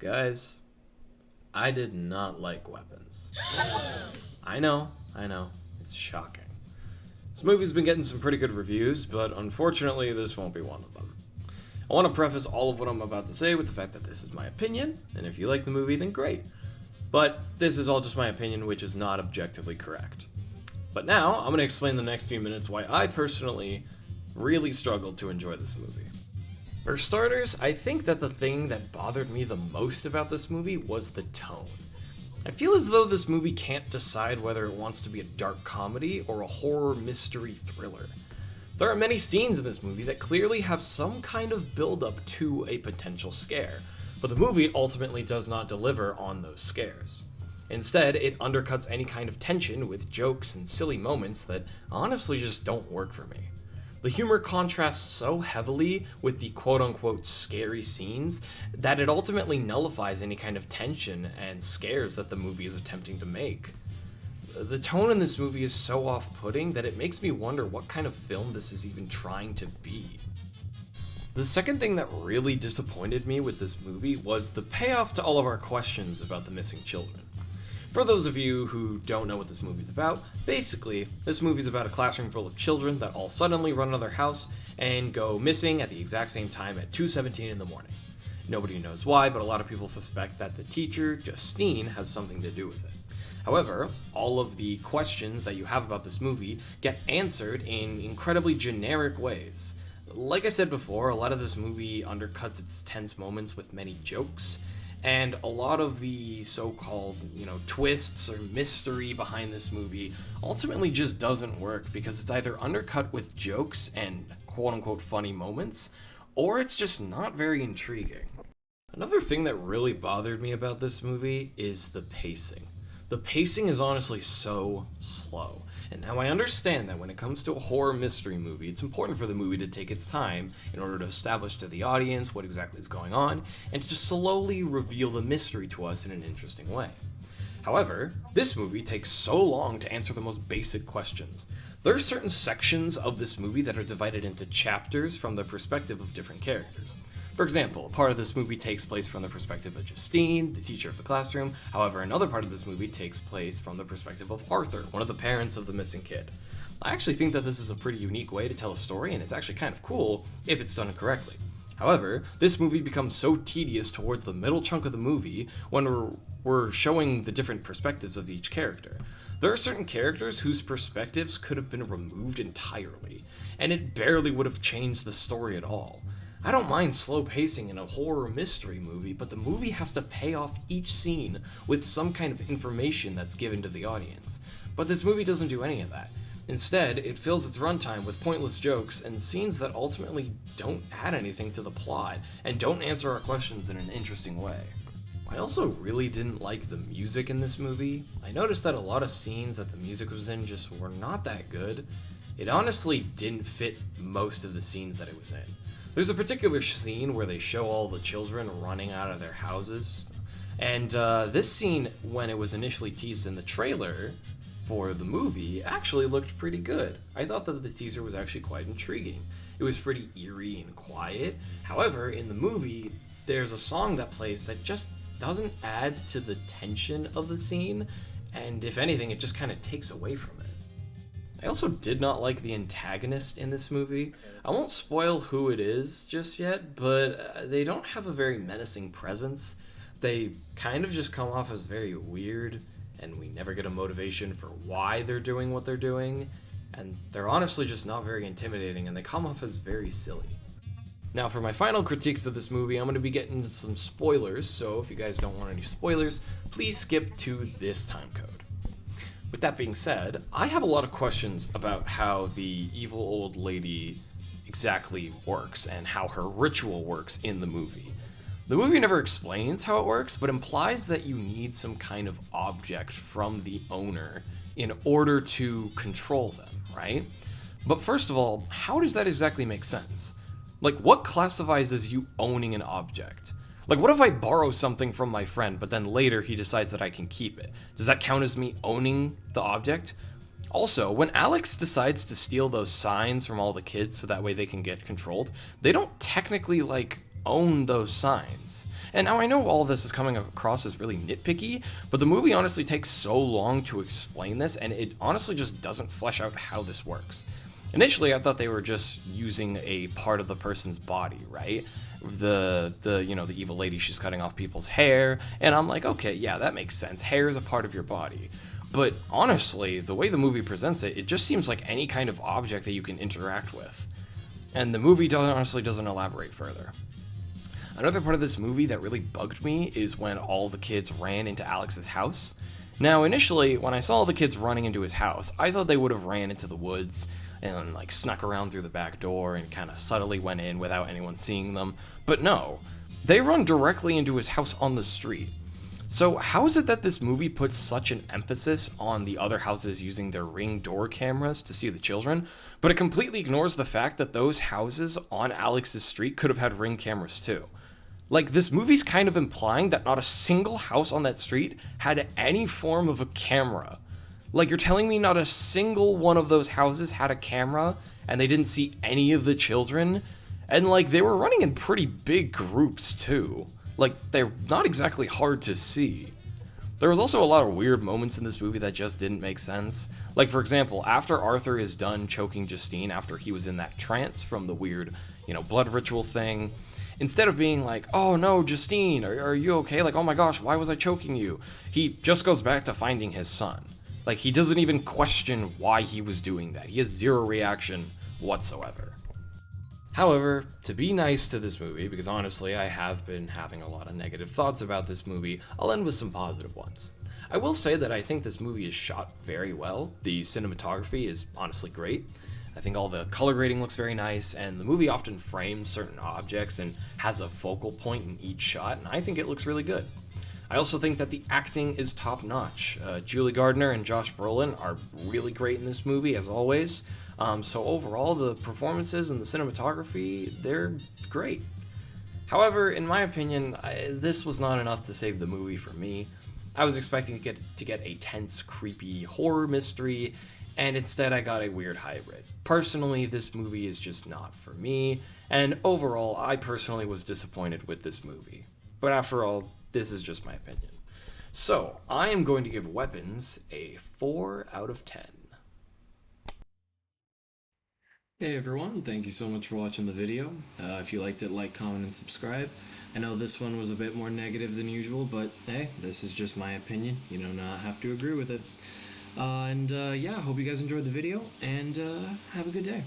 Guys, I did not like Weapons. I know, it's shocking. This movie's been getting some pretty good reviews, but unfortunately, this won't be one of them. I want to preface all of what I'm about to say with the fact that this is my opinion, and if you like the movie, then great. But this is all just my opinion, which is not objectively correct. But now, I'm going to explain the next few minutes why I personally really struggled to enjoy this movie. For starters, I think that the thing that bothered me the most about this movie was the tone. I feel as though this movie can't decide whether it wants to be a dark comedy or a horror mystery thriller. There are many scenes in this movie that clearly have some kind of build-up to a potential scare, but the movie ultimately does not deliver on those scares. Instead, it undercuts any kind of tension with jokes and silly moments that honestly just don't work for me. The humor contrasts so heavily with the quote-unquote scary scenes that it ultimately nullifies any kind of tension and scares that the movie is attempting to make. The tone in this movie is so off-putting that it makes me wonder what kind of film this is even trying to be. The second thing that really disappointed me with this movie was the payoff to all of our questions about the missing children. For those of you who don't know what this movie's about, basically, this movie's about a classroom full of children that all suddenly run out of their house and go missing at the exact same time at 2:17 in the morning. Nobody knows why, but a lot of people suspect that the teacher, Justine, has something to do with it. However, all of the questions that you have about this movie get answered in incredibly generic ways. Like I said before, a lot of this movie undercuts its tense moments with many jokes, and a lot of the so-called, twists or mystery behind this movie ultimately just doesn't work because it's either undercut with jokes and quote-unquote funny moments, or it's just not very intriguing. Another thing that really bothered me about this movie is the pacing. The pacing is honestly so slow. And now I understand that when it comes to a horror mystery movie, it's important for the movie to take its time in order to establish to the audience what exactly is going on, and to slowly reveal the mystery to us in an interesting way. However, this movie takes so long to answer the most basic questions. There are certain sections of this movie that are divided into chapters from the perspective of different characters. For example, a part of this movie takes place from the perspective of Justine, the teacher of the classroom. However, another part of this movie takes place from the perspective of Arthur, one of the parents of the missing kid. I actually think that this is a pretty unique way to tell a story, and it's actually kind of cool if it's done correctly. However, this movie becomes so tedious towards the middle chunk of the movie when we're showing the different perspectives of each character. There are certain characters whose perspectives could have been removed entirely, and it barely would have changed the story at all. I don't mind slow pacing in a horror mystery movie, but the movie has to pay off each scene with some kind of information that's given to the audience. But this movie doesn't do any of that. Instead, it fills its runtime with pointless jokes and scenes that ultimately don't add anything to the plot and don't answer our questions in an interesting way. I also really didn't like the music in this movie. I noticed that a lot of scenes that the music was in just were not that good. It honestly didn't fit most of the scenes that it was in. There's a particular scene where they show all the children running out of their houses, and this scene, when it was initially teased in the trailer for the movie, actually looked pretty good. I thought that the teaser was actually quite intriguing. It was pretty eerie and quiet. However, in the movie, there's a song that plays that just doesn't add to the tension of the scene, and if anything, it just kind of takes away from it. I also did not like the antagonist in this movie. I won't spoil who it is just yet, but they don't have a very menacing presence. They kind of just come off as very weird, and we never get a motivation for why they're doing what they're doing, and they're honestly just not very intimidating, and they come off as very silly. Now, for my final critiques of this movie, I'm going to be getting into some spoilers, so if you guys don't want any spoilers, please skip to this time code. With that being said, I have a lot of questions about how the evil old lady exactly works and how her ritual works in the movie. The movie never explains how it works, but implies that you need some kind of object from the owner in order to control them, right? But first of all, how does that exactly make sense? Like, what classifies as you owning an object? Like, what if I borrow something from my friend, but then later he decides that I can keep it? Does that count as me owning the object? Also, when Alex decides to steal those signs from all the kids so that way they can get controlled, they don't technically, own those signs. And now I know all of this is coming across as really nitpicky, but the movie honestly takes so long to explain this, and it honestly just doesn't flesh out how this works. Initially, I thought they were just using a part of the person's body, right? The evil lady, she's cutting off people's hair, and I'm like, okay, yeah, that makes sense. Hair is a part of your body. But honestly, the way the movie presents it, it just seems like any kind of object that you can interact with. And the movie honestly doesn't elaborate further. Another part of this movie that really bugged me is when all the kids ran into Alex's house. Now, initially, when I saw the kids running into his house, I thought they would have ran into the woods and like snuck around through the back door and kind of subtly went in without anyone seeing them. But no, they run directly into his house on the street. So how is it that this movie puts such an emphasis on the other houses using their Ring door cameras to see the children, but it completely ignores the fact that those houses on Alex's street could have had Ring cameras too? Like, this movie's kind of implying that not a single house on that street had any form of a camera. Like, you're telling me not a single one of those houses had a camera, and they didn't see any of the children? And, like, they were running in pretty big groups, too. Like, they're not exactly hard to see. There was also a lot of weird moments in this movie that just didn't make sense. Like, for example, after Arthur is done choking Justine after he was in that trance from the weird, blood ritual thing, instead of being like, oh no, Justine, are you okay? Like, oh my gosh, why was I choking you? He just goes back to finding his son. Like, he doesn't even question why he was doing that. He has zero reaction whatsoever. However, to be nice to this movie, because honestly I have been having a lot of negative thoughts about this movie, I'll end with some positive ones. I will say that I think this movie is shot very well. The cinematography is honestly great. I think all the color grading looks very nice, and the movie often frames certain objects and has a focal point in each shot, and I think it looks really good. I also think that the acting is top-notch. Julie Gardner and Josh Brolin are really great in this movie, as always. So overall, the performances and the cinematography, they're great. However, in my opinion, this was not enough to save the movie for me. I was expecting to get a tense, creepy horror mystery, and instead I got a weird hybrid. Personally, this movie is just not for me, and overall, I personally was disappointed with this movie. But after all, this is just my opinion. So, I am going to give Weapons a 4 out of 10. Hey everyone, thank you so much for watching the video. If you liked it, like, comment, and subscribe. I know this one was a bit more negative than usual, but hey, this is just my opinion. You do not have to agree with it. Yeah, I hope you guys enjoyed the video, and have a good day.